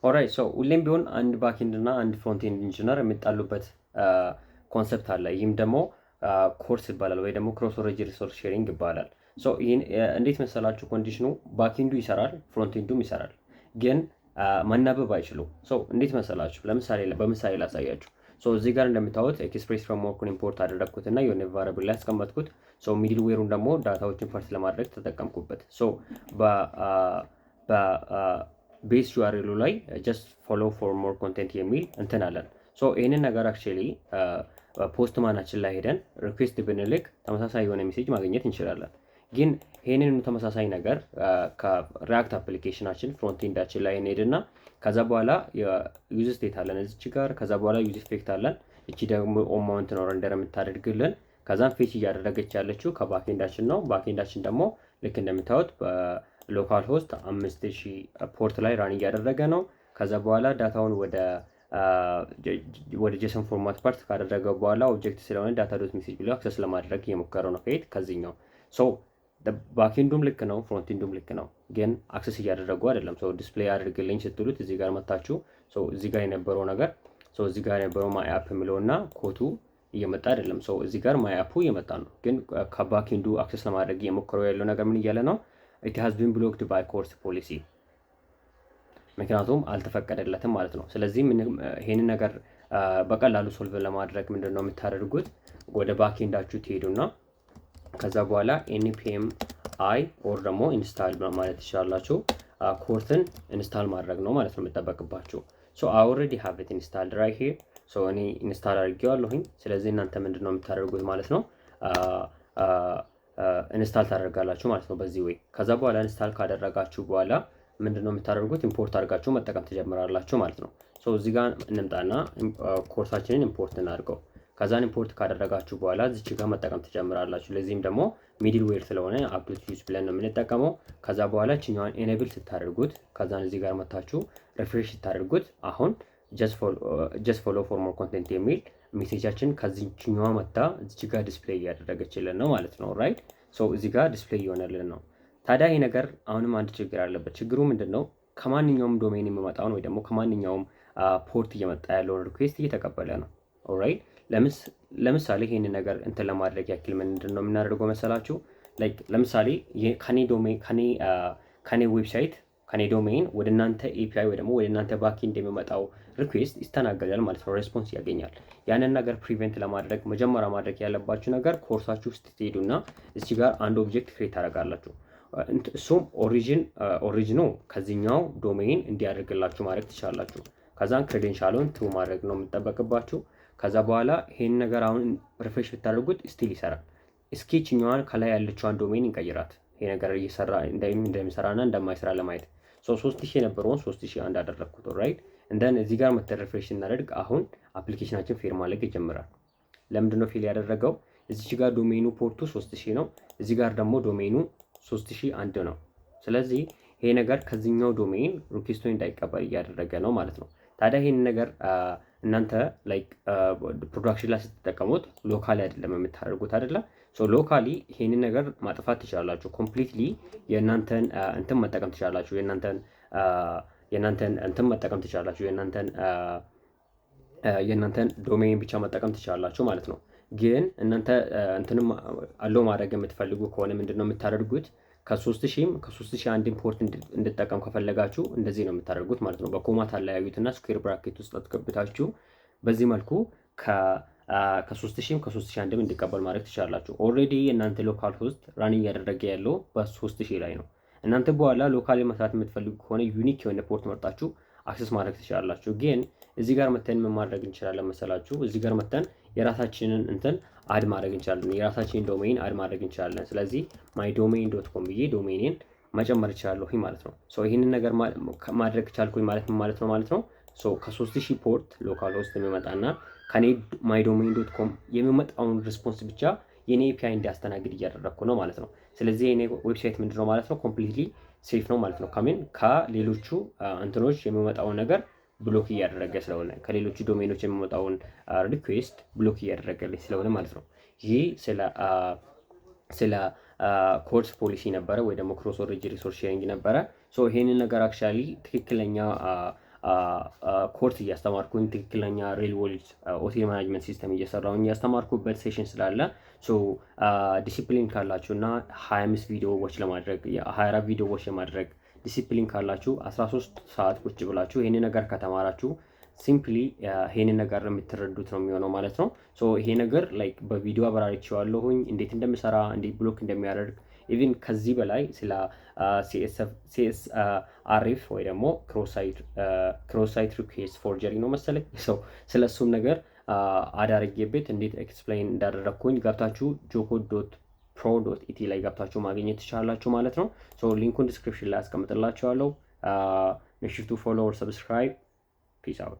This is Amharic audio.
ኦራይት ሶ ሁሌም ቢሆን አንድ ባክኤንድ እና አንድ ፍሮንቴንድ ኢንጂነር የሚጣሉበት ኮንሰፕት አለ። ይህም ደግሞ ኮርስ ይባላል ወይ ደግሞ ክሮስ ሪሶርስ ሼሪንግ ይባላል። ሶ ይህን እንዴት መሰላችሁ? ኮንዲሽኑ ባክኤንዱ ይሰራል፣ ፍሮንቴንዱም ይሰራል፣ ግን መናበብ አይችሉም። ሶ እንዴት መሰላችሁ? ለምሳሌ በምሳሌ ላሳያችሁ። ሶ እዚህ ጋር እንደምታዩት ኤክስፕሬስ ፍሬምወርኩን ኢምፖርት አደረግኩት እና የሆነ ቫሪያብል ላይ ያስቀመጥኩት። ሶ ሚድል ዌሩን ደግሞ ዳታዎችን ፐርስ ለማድረግ ተጠቀምኩበት። ሶ ቤስ ዩአርኤሉ ላይ ጀስት ፎሎ ፎር ሞር ኮንቴንት የሚል እንትን አለን። ሶ ይህንን ነገር አክቹዋሊ ፖስት ማናችን ላይ ሄደን ሪኩዌስት ብንልክ ተመሳሳይ የሆነ ሜሴጅ ማግኘት እንችላለን። ግን ይህንን ተመሳሳይ ነገር ከሪያክት አፕሊኬሽናችን ፍሮንቴንዳችን ላይ እንሄድና ከዛ በኋላ ዩዝ ስቴት አለን እዚች ጋር። ከዛ በኋላ ዩዝ ኢፌክት አለን። እቺ ደግሞ ኦማውንት ነው ረንደር የምታደርግልን። ከዛም ፌች እያደረገች ያለችው ከባኬንዳችን ነው። ባኬንዳችን ደግሞ ልክ እንደምታዩት ሎካል ሆስት 5000 ፖርት ላይ ራን እያደረገ ነው። ከዛ በኋላ ዳታውን ወደ ጄሰን ፎርማት ፓርት ካደረገው በኋላ ኦብጀክት ስለሆነ ዳታ ዶት ሜሴጅ ብሎ አክሰስ ለማድረግ እየሞከረ ነው ከዚህኛው። ሶ ባክኤንዱም ልክ ነው፣ ፍሮንቴንዱም ልክ ነው፣ ግን አክሰስ እያደረጉ አይደለም። ሶ ዲስፕሌይ አድርግልኝ ስትሉት እዚህ ጋር መታችሁ እዚህ ጋር የነበረው ነገር እዚህ ጋር የነበረው ማይ አፕ የሚለውና ኮቱ እየመጣ አይደለም። እዚህ ጋር ማይ አፑ እየመጣ ነው፣ ግን ከባክኤንዱ አክሰስ ለማድረግ እየሞከረው ያለው ነገር ምን እያለ ነው? ኢት ሃዝ ቢን ብሎክድ ባይ ኮርስ ፖሊሲ፣ ምክንያቱም አልተፈቀደለትም ማለት ነው። ስለዚህ ይሄንን ነገር በቀላሉ ሶልቭ ለማድረግ ምንድን ነው የምታደርጉት? ወደ ባክኤንዳችሁ ትሄዱና ከዛ በኋላ ኤንፒኤም አይ ኦር ደግሞ ኢንስታል ማለት ትችላላችሁ። ኮርትን ኢንስታል ማድረግ ነው ማለት ነው የምጠበቅባችሁ። ሶ አይ ኦልሬዲ ሃቭ ኢት ኢንስታልድ ራይት ሂር። ሶ እኔ ኢንስታል አድርጌዋለሁኝ። ስለዚህ እናንተ ምንድን ነው የምታደርጉት ማለት ነው ኢንስታል ታደርጋላችሁ ማለት ነው በዚህ ወይ። ከዛ በኋላ ኢንስታል ካደረጋችሁ በኋላ ምንድን ነው የምታደርጉት? ኢምፖርት አድርጋችሁ መጠቀም ትጀምራላችሁ ማለት ነው። ሶ እዚህ ጋር እንምጣና ኮርሳችንን ኢምፖርት እናድርገው። ከዛን ኢምፖርት ካደረጋችሁ በኋላ እዚች ጋር መጠቀም ትጀምራላችሁ። ለዚህም ደግሞ ሚድል ዌር ስለሆነ አፕዶት ዩዝ ብለን ነው የምንጠቀመው። ከዛ በኋላ ችኛዋን ኤኔብል ስታደርጉት ከዛን እዚህ ጋር መታችሁ ሪፍሬሽ ስታደርጉት አሁን ጀስት ፎሎ ፎር ሞር ኮንቴንት የሚል ሜሴጃችን ከዚህኛዋ መታ እዚች ጋር ዲስፕሌይ እያደረገችልን ነው ማለት ነው። ራይት ሶ እዚህ ጋር ዲስፕሌይ እየሆነልን ነው። ታዲያ ይህ ነገር አሁንም አንድ ችግር አለበት። ችግሩ ምንድን ነው? ከማንኛውም ዶሜን የሚመጣውን ወይ ደግሞ ከማንኛውም ፖርት እየመጣ ያለውን ሪኩዌስት እየተቀበለ ነው። ኦራይት ለምሳሌ ይሄን ነገር እንትን ለማድረግ ያክል ምንድን ነው የምናደርገው መሰላችሁ? ላይክ ለምሳሌ ከኔ ዌብሳይት ከኔ ዶሜን ወደ እናንተ ኤፒአይ ወይ ደግሞ ወደ እናንተ ባክኤንድ የሚመጣው ሪኩዌስት ይስተናገዳል ማለት ነው፣ ሬስፖንስ ያገኛል። ያንን ነገር ፕሪቨንት ለማድረግ መጀመሪያ ማድረግ ያለባችሁ ነገር ኮርሳችሁ ውስጥ ትሄዱና እዚህ ጋር አንድ ኦብጀክት ክሬት ታደርጋላችሁ። እሱም ኦሪጂኑ ከዚህኛው ዶሜን እንዲያደርግላችሁ ማድረግ ትችላላችሁ። ከዛን ክሬዴንሻሉን ቱ ማድረግ ነው የምጠበቅባችሁ። ከዛ በኋላ ይሄን ነገር አሁን ሪፍሬሽ ብታደርጉት ስቲል ይሰራል። እስኪችኛዋን ከላይ ያለችዋን ዶሜን እንቀይራት። ይሄ ነገር እየሰራ እንደሚሰራና እንደማይሰራ ለማየት 3000 የነበረውን 3001 አደረግኩት። ኦልራይት እንደን እዚህ ጋር መተን ሪፍሬሽ እናደርግ። አሁን አፕሊኬሽናችን ፌር ማድረግ ይጀምራል። ለምንድነው ፌል ያደረገው? እዚህ ጋር ዶሜኑ ፖርቱ 3000 ነው፣ እዚህ ጋር ደግሞ ዶሜኑ 3001 ነው። ስለዚህ ይሄ ነገር ከዚህኛው ዶሜን ሪኩዌስቱን እንዳይቀበል እያደረገ ነው ማለት ነው። ታዲያ ይሄን ነገር እናንተ ላይክ ፕሮዳክሽን ላይ ስትጠቀሙት ሎካሊ አይደለም የምታደርጉት አይደለ? ሶ ሎካሊ ይሄንን ነገር ማጥፋት ትችላላችሁ። ኮምፕሊትሊ የእናንተን እንትን መጠቀም ትችላላችሁ። የእናንተን እንትን መጠቀም ትችላላችሁ። የእናንተን ዶሜን ብቻ መጠቀም ትችላላችሁ ማለት ነው። ግን እናንተ እንትንም አለው ማድረግ የምትፈልጉ ከሆነ ምንድነው የምታደርጉት? ከ3001 ኢምፖርት እንድጠቀም ከፈለጋችሁ እንደዚህ ነው የምታደርጉት ማለት ነው። በኮማ ታለያዩትና ስኩዌር ብራኬት ውስጥ አስገብታችሁ በዚህ መልኩ ከ3000 ከ3001 እንዲቀበል ማድረግ ትችላላችሁ። ኦልሬዲ እናንተ ሎካል ሆስት ራን እያደረገ ያለው በ3000 ላይ ነው። እናንተ በኋላ ሎካሊ መስራት የምትፈልጉ ከሆነ ዩኒክ የሆነ ፖርት መርጣችሁ አክሰስ ማድረግ ትችላላችሁ። ግን እዚህ ጋር መተን ምን ማድረግ እንችላለን መሰላችሁ? እዚህ ጋር መተን የራሳችንን እንትን አድ ማድረግ እንችላለን። የራሳችንን ዶሜን አድ ማድረግ እንችላለን። ስለዚህ mydomain.com ብዬ ዶሜኔን መጨመር እችላለሁ ማለት ነው። ሶ ይህንን ነገር ማድረግ ቻልኩኝ ማለት ነው። ሶ ከ3000 ፖርት ሎካል ሆስት የሚመጣና ከኔ mydomain.com የሚመጣውን ሪስፖንስ ብቻ የኔ ኤፒአይ እንዲያስተናግድ እያደረግኩ ነው ማለት ነው። ስለዚህ የኔ ዌብሳይት ምንድነው ማለት ነው? ኮምፕሊትሊ ሴፍ ነው ማለት ነው። ከሌሎቹ እንትኖች የሚመጣውን ነገር ብሎክ እያደረገ ስለሆነ ከሌሎቹ ዶሜኖች የሚመጣውን ሪኩዌስት ብሎክ እያደረገልኝ ስለሆነ ማለት ነው። ይህ ስለ ኮርስ ፖሊሲ ነበረ ወይ ደግሞ ክሮስ ሪሶርስ ሼሪንግ ነበረ። ሶ ይሄንን ነገር አክቹዋሊ ትክክለኛ ኮርስ እያስተማርኩኝ ትክክለኛ ሪል ወርልድ ሆቴል ማናጅመንት ሲስተም እየሰራሁኝ እያስተማርኩበት ሴሽን ስላለ ዲሲፕሊን ካላችሁ እና 25 ቪዲዮ ዎች ለማድረግ 24 ቪዲዮ ዎች ለማድረግ ዲሲፕሊን ካላችሁ 13 ሰዓት ቁጭ ብላችሁ ይህን ነገር ከተማራችሁ ሲምፕሊ ይሄንን ነገር የምትረዱት ነው የሚሆነው ማለት ነው። ይሄ ነገር ላይክ በቪዲዮ አብራርቼዋለሁኝ እንዴት እንደምሰራ እንዴት ብሎክ እንደሚያደርግ ኢቭን ከዚህ በላይ ስለ ሲኤስአርኤፍ ወይ ደግሞ ክሮስ ሳይት ሪኩዌስት ፎርጀሪ ነው መሰለኝ ስለ እሱም ነገር አዳርጌበት እንዴት ኤክስፕሌን እንዳደረግኩኝ ገብታችሁ jocode.pro.et ላይ ገብታችሁ ማግኘት ትችላላችሁ ማለት ነው። ሊንኩን ዲስክሪፕሽን ላይ አስቀምጥላችኋለሁ። ሜክ ሹር ቱ ፎሎ ኦር ሰብስክራይብ። Peace out.